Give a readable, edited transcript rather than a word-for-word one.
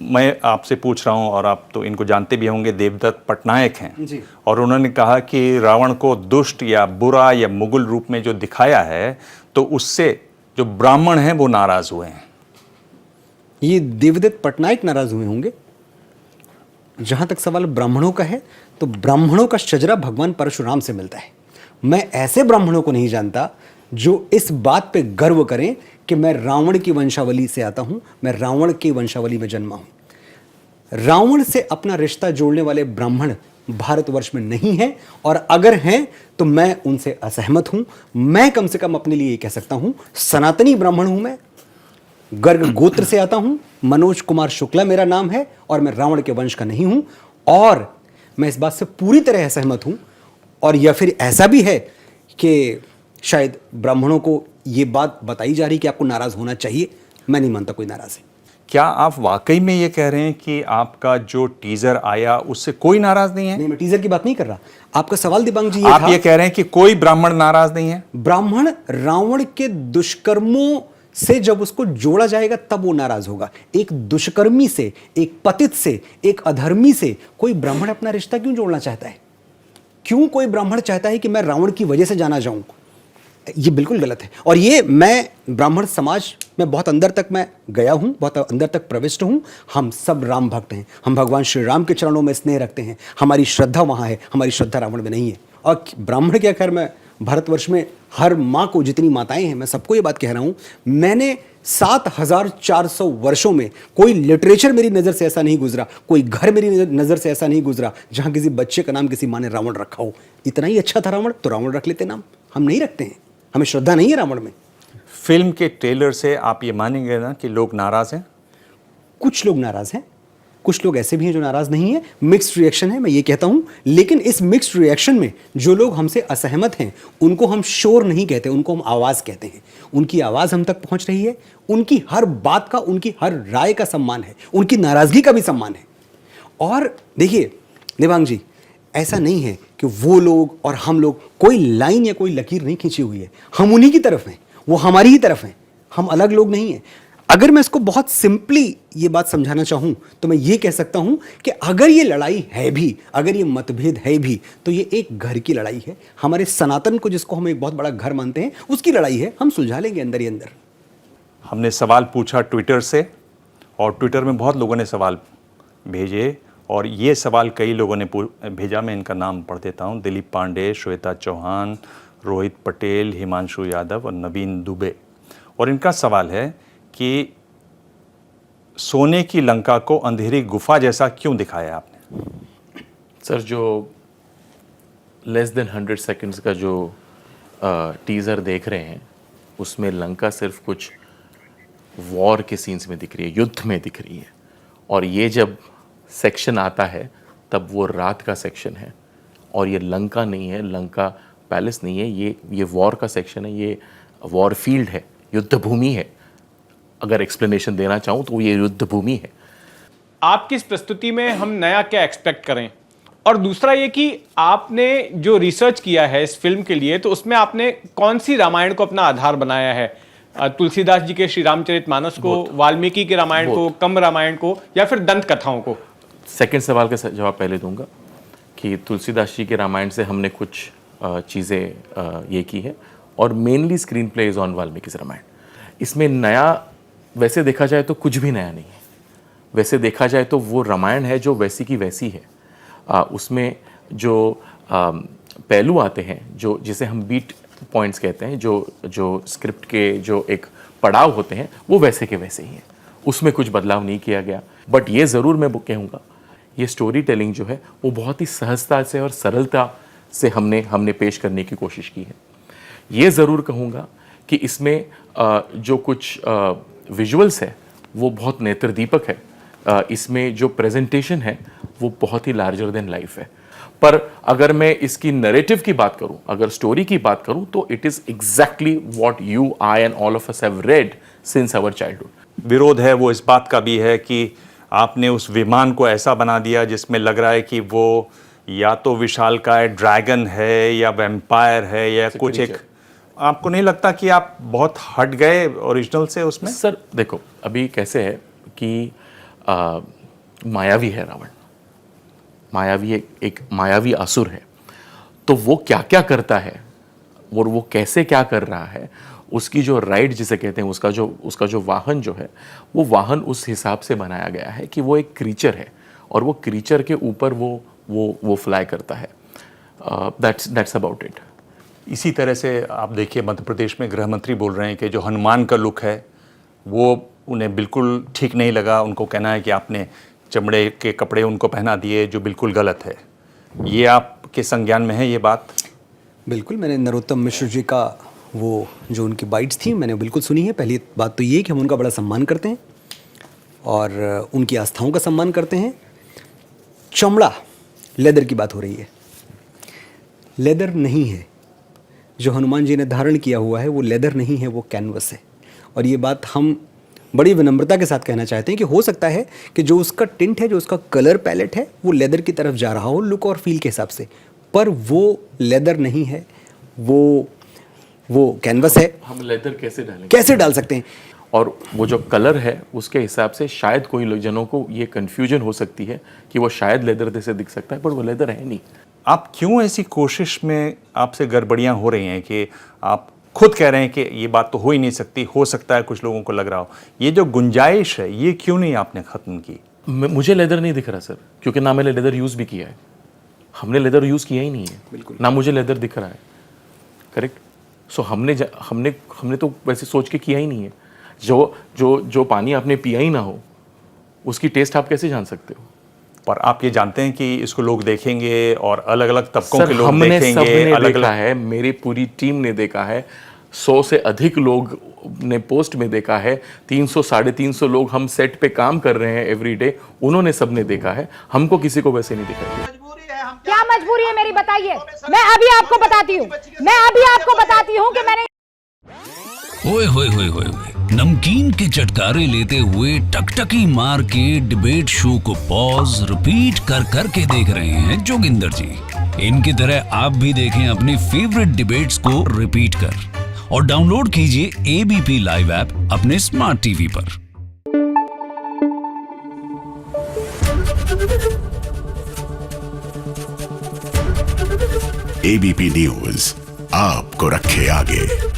मैं आपसे पूछ रहा हूँ, और आप तो इनको जानते भी होंगे, देवदत्त पटनायक हैं जी। और उन्होंने कहा कि रावण को दुष्ट या बुरा या मुगल रूप में जो दिखाया है, तो उससे जो ब्राह्मण हैं वो नाराज हुए हैं। ये देवदत्त पटनायक नाराज हुए होंगे। जहां तक सवाल ब्राह्मणों का है, तो ब्राह्मणों का शजरा भगवान परशुराम से मिलता है। मैं ऐसे ब्राह्मणों को नहीं जानता जो इस बात पे गर्व करें कि मैं रावण की वंशावली से आता हूं, मैं रावण की वंशावली में जन्मा हूं। रावण से अपना रिश्ता जोड़ने वाले ब्राह्मण भारतवर्ष में नहीं हैं, और अगर हैं तो मैं उनसे असहमत हूं। मैं कम से कम अपने लिए कह सकता हूं, सनातनी ब्राह्मण हूं मैं, गर्ग गोत्र से आता हूं, मनोज कुमार शुक्ला मेरा नाम है, और मैं रावण के वंश का नहीं हूं। और मैं इस बात से पूरी तरह असहमत हूं। और या फिर ऐसा भी है कि शायद ब्राह्मणों को यह बात बताई जा रही कि आपको नाराज होना चाहिए। मैं नहीं मानता कोई नाराज है। क्या आप वाकई में ये कह रहे हैं कि आपका जो टीजर आया उससे कोई नाराज नहीं है? नहीं, मैं टीजर की बात नहीं कर रहा। आपका सवाल दिबांग जी ये आप था, ये कह रहे हैं कि कोई ब्राह्मण नाराज नहीं है? ब्राह्मण रावण के दुष्कर्मों से जब उसको जोड़ा जाएगा तब वो नाराज होगा। एक दुष्कर्मी से, एक पतित से, एक अधर्मी से कोई ब्राह्मण अपना रिश्ता क्यों जोड़ना चाहता है? क्यों कोई ब्राह्मण चाहता है कि मैं रावण की वजह से जाना जाऊं? ये बिल्कुल गलत है। और ये मैं ब्राह्मण समाज में बहुत अंदर तक मैं गया हूं, बहुत अंदर तक प्रविष्ट हूं। हम सब राम भक्त हैं, हम भगवान श्री राम के चरणों में स्नेह रखते हैं, हमारी श्रद्धा वहां है, हमारी श्रद्धा रावण में नहीं है। और ब्राह्मण क्या, खैर मैं भारतवर्ष में हर माँ को जितनी माताएं हैं, मैं सबको ये बात कह रहा हूं, मैंने 7400 वर्षों में कोई लिटरेचर मेरी नज़र से ऐसा नहीं गुजरा, कोई घर मेरी नज़र से ऐसा नहीं गुजरा जहां किसी बच्चे का नाम किसी माँ ने रावण रखा हो। इतना ही अच्छा था रावण तो रावण रख लेते नाम। हम नहीं रखते हैं, हमें श्रद्धा नहीं है रावण में। फिल्म के ट्रेलर से आप ये मानेंगे ना कि लोग नाराज हैं? कुछ लोग नाराज हैं, कुछ लोग ऐसे भी हैं जो नाराज नहीं है। मिक्स्ड रिएक्शन है, मैं ये कहता हूं। लेकिन इस मिक्स्ड रिएक्शन में जो लोग हमसे असहमत हैं उनको हम शोर नहीं कहते, उनको हम आवाज कहते हैं। उनकी आवाज हम तक पहुंच रही है, उनकी हर बात का, उनकी हर राय का सम्मान है, उनकी नाराजगी का भी सम्मान है। और देखिए दिबांग जी, ऐसा नहीं है कि वो लोग और हम लोग, कोई लाइन या कोई लकीर नहीं खींची हुई है। हम उन्हीं की तरफ हैं, वो हमारी ही तरफ हैं, हम अलग लोग नहीं हैं। अगर मैं इसको बहुत सिंपली ये बात समझाना चाहूं तो मैं ये कह सकता हूं कि अगर ये लड़ाई है भी, अगर ये मतभेद है भी, तो ये एक घर की लड़ाई है। हमारे सनातन को, जिसको हम एक बहुत बड़ा घर मानते हैं, उसकी लड़ाई है। हम सुलझा लेंगे अंदर ही अंदर। हमने सवाल पूछा ट्विटर से, और ट्विटर में बहुत लोगों ने सवाल भेजे, और ये सवाल कई लोगों ने भेजा। मैं इनका नाम पढ़ देता हूँ। दिलीप पांडे, श्वेता चौहान, रोहित पटेल, हिमांशु यादव और नवीन दुबे। और इनका सवाल है कि सोने की लंका को अंधेरी गुफा जैसा क्यों दिखाया आपने? सर, जो लेस देन 100 सेकंड्स का जो टीज़र देख रहे हैं, उसमें लंका सिर्फ कुछ वॉर के सीन्स में दिख रही है, युद्ध में दिख रही है। और ये जब सेक्शन आता है तब वो रात का सेक्शन है, और ये लंका नहीं है, लंका पैलेस नहीं है, ये वॉर का सेक्शन है, ये वॉर फील्ड है, युद्ध भूमि है। अगर एक्सप्लेनेशन देना चाहूँ तो ये युद्ध भूमि है। आपकी इस प्रस्तुति में हम नया क्या एक्सपेक्ट करें? और दूसरा ये कि आपने जो रिसर्च किया है इस फिल्म के लिए, तो उसमें आपने कौन सी रामायण को अपना आधार बनाया है? तुलसीदास जी के श्री रामचरितमानस को, वाल्मीकि के रामायण को, कंब रामायण को, या फिर दंत कथाओं को? सेकंड सवाल का जवाब पहले दूंगा कि तुलसीदास जी के रामायण से हमने कुछ चीज़ें ये की है, और mainly screenplay is on Valmiki Ramayana. इसमें नया वैसे देखा जाए तो कुछ भी नया नहीं है। वैसे देखा जाए तो वो रामायण है जो वैसी की वैसी है। उसमें जो पहलू आते हैं, जो जिसे हम बीट पॉइंट्स कहते हैं, जो स्क्रिप्ट के जो एक पड़ाव होते हैं, वो वैसे के वैसे ही हैं। उसमें कुछ बदलाव नहीं किया गया। बट ये ज़रूर मैं कहूँगा, ये स्टोरी टेलिंग जो है वो बहुत ही सहजता से और सरलता से हमने पेश करने की कोशिश की है। ये ज़रूर कहूँगा कि इसमें जो कुछ विजुअल्स है वो बहुत नेत्रदीपक है। इसमें जो प्रेजेंटेशन है वो बहुत ही लार्जर देन लाइफ है। पर अगर मैं इसकी नरेटिव की बात करूं, अगर स्टोरी की बात करूं, तो it is exactly what you, I and all of us have read since our childhood. विरोध है वो इस बात का भी है कि आपने उस विमान को ऐसा बना दिया जिसमें लग रहा है कि वो या तो विशालकाय ड्रैगन है या वैम्पायर है या कुछ एक। आपको नहीं लगता कि आप बहुत हट गए ओरिजिनल से उसमें? सर देखो, अभी कैसे है कि मायावी है रावण, मायावी एक मायावी असुर है। तो वो क्या क्या करता है और वो कैसे क्या कर रहा है, उसकी जो राइड जिसे कहते हैं, उसका जो वाहन जो है, वो वाहन उस हिसाब से बनाया गया है कि वो एक क्रीचर है और वो क्रीचर के ऊपर वो फ्लाई करता है। That's about it. इसी तरह से आप देखिए मध्य प्रदेश में गृह मंत्री बोल रहे हैं कि जो हनुमान का लुक है वो उन्हें बिल्कुल ठीक नहीं लगा। उनको कहना है कि आपने चमड़े के कपड़े उनको पहना दिए, जो बिल्कुल गलत है। ये आपके संज्ञान में है ये बात? बिल्कुल, मैंने नरोत्तम मिश्र जी का वो जो उनकी बाइट्स थी मैंने बिल्कुल सुनी है। पहली बात तो ये कि हम उनका बड़ा सम्मान करते हैं और उनकी आस्थाओं का सम्मान करते हैं। चमड़ा, लेदर की बात हो रही है, लेदर नहीं है। जो हनुमान जी ने धारण किया हुआ है वो लेदर नहीं है, वो कैनवस है। और ये बात हम बड़ी विनम्रता के साथ कहना चाहते हैं कि हो सकता है कि जो उसका टिंट है, जो उसका कलर पैलेट है, वो लेदर की तरफ जा रहा हो लुक और फील के हिसाब से, पर वो लेदर नहीं है, वो कैनवस है। हम लेदर कैसे डालेंगे? कैसे डाल सकते हैं? और वो जो कलर है उसके हिसाब से शायद कोई लोग जनों को ये कंफ्यूजन हो सकती है कि वो शायद लेदर जैसे दिख सकता है, पर वो लेदर है नहीं। आप क्यों ऐसी कोशिश में आपसे गड़बड़ियां हो रही हैं कि आप खुद कह रहे हैं कि ये बात तो हो ही नहीं सकती, हो सकता है कुछ लोगों को लग रहा हो, ये जो गुंजाइश है ये क्यों नहीं आपने ख़त्म की? मुझे लेदर नहीं दिख रहा सर, क्योंकि ना मैंने लेदर यूज़ भी किया है। हमने लेदर यूज़ किया ही नहीं है, बिल्कुल ना मुझे लेदर दिख रहा है। करेक्ट। सो हमने तो वैसे सोच के किया ही नहीं है। जो पानी आपने पिया ही ना हो उसकी टेस्ट आप कैसे जान सकते हो? पर आप ये जानते हैं कि इसको लोग देखेंगे और अलग अलग तबकों सर, के लोग हमने देखेंगे, सबने अलग देखा अलग। है, मेरी पूरी टीम ने देखा है, 100 से अधिक लोग ने पोस्ट में देखा है, 300 350 लोग हम सेट पे काम कर रहे हैं एवरीडे, उन्होंने सबने देखा है। हमको किसी को वैसे नहीं दिखा। क्या मजबूरी है मेरी, बताइए। मैं अभी आपको बताती हूँ कि मैंने ओए होए होए होए होए, नमकीन के चटकारे लेते हुए टकटकी मार के डिबेट शो को पॉज रिपीट कर कर के देख रहे हैं जोगिंदर जी। इनकी तरह आप भी देखें अपनी फेवरेट डिबेट्स को रिपीट कर और डाउनलोड कीजिए एबीपी लाइव ऐप अपने स्मार्ट टीवी पर। एबीपी न्यूज आपको रखे आगे।